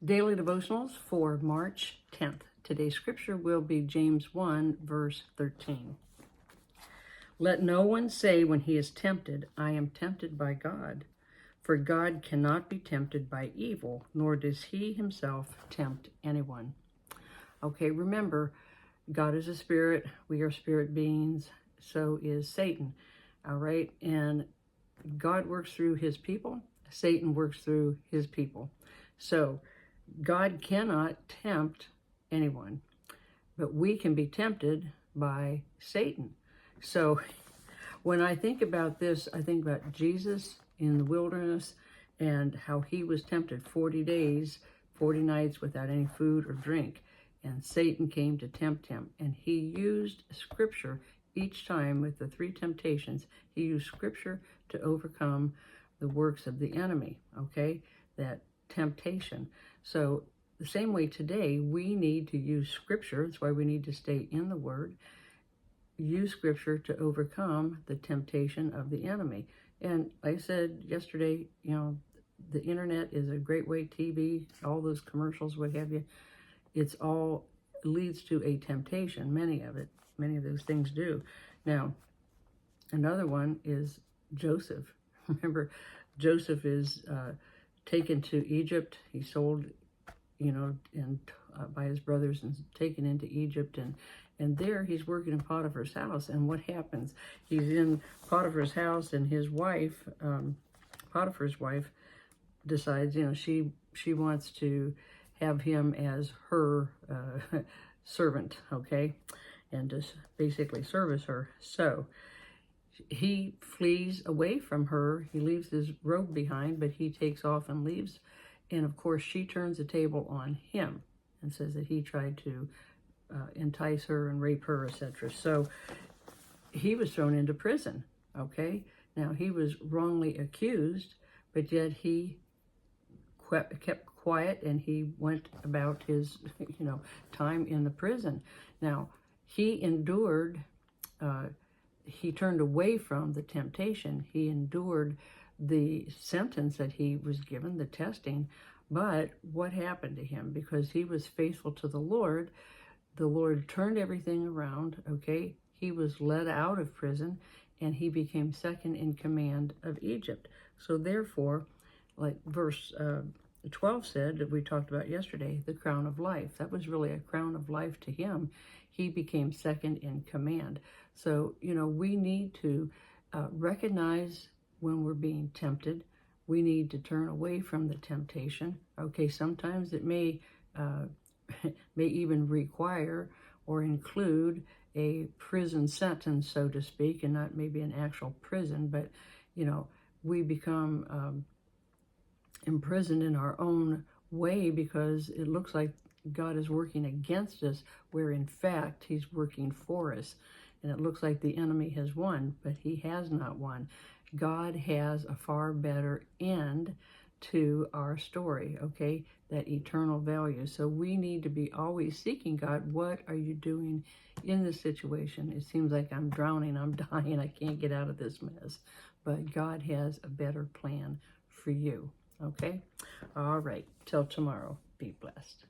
Daily Devotionals for March 10th. Today's scripture will be James 1, verse 13. Let no one say when he is tempted, I am tempted by God. For God cannot be tempted by evil, nor does he himself tempt anyone. Okay, remember, God is a spirit. We are spirit beings. So is Satan. All right, and God works through his people. Satan works through his people. So God cannot tempt anyone, but we can be tempted by Satan. So when I think about this, I think about Jesus in the wilderness and how he was tempted 40 days, 40 nights without any food or drink. And Satan came to tempt him. And he used scripture each time with the 3 temptations. He used scripture to overcome the works of the enemy, okay? That temptation. So the same way today, we need to use scripture. That's why we need to stay in the word. Use scripture to overcome the temptation of the enemy. And like I said yesterday, the internet is a great way, TV, all those commercials, what have you. It's all leads to a temptation, many of those things do. Now, another one is Joseph. Remember, Joseph is taken to Egypt. He's sold, and by his brothers and taken into Egypt. And there he's working in Potiphar's house. And what happens? He's in Potiphar's house, and his wife, Potiphar's wife, decides, she wants to have him as her servant, okay? And just basically service her. So he flees away from her. He leaves his robe behind, but he takes off and leaves. And of course, she turns the table on him and says that he tried to entice her and rape her, etc. So he was thrown into prison, okay? Now, he was wrongly accused, but yet he kept quiet and he went about his, time in the prison. Now, he endured, he turned away from the temptation. He endured the sentence that he was given, the testing. But what happened to him? Because he was faithful to the Lord turned everything around, okay? He was led out of prison and he became second in command of Egypt. So therefore, like verse 12 said, that we talked about yesterday, the crown of life. That was really a crown of life to him. He became second in command. So, we need to recognize when we're being tempted. We need to turn away from the temptation. Okay, sometimes it may even require or include a prison sentence, so to speak, and not maybe an actual prison, but, we become imprisoned in our own way because it looks like God is working against us, where in fact he's working for us. And it looks like the enemy has won, but he has not won. God has a far better end to our story, okay? That eternal value. So we need to be always seeking God. What are you doing in this situation? It seems like I'm drowning, I'm dying, I can't get out of this mess. But God has a better plan for you, okay? All right, till tomorrow, be blessed.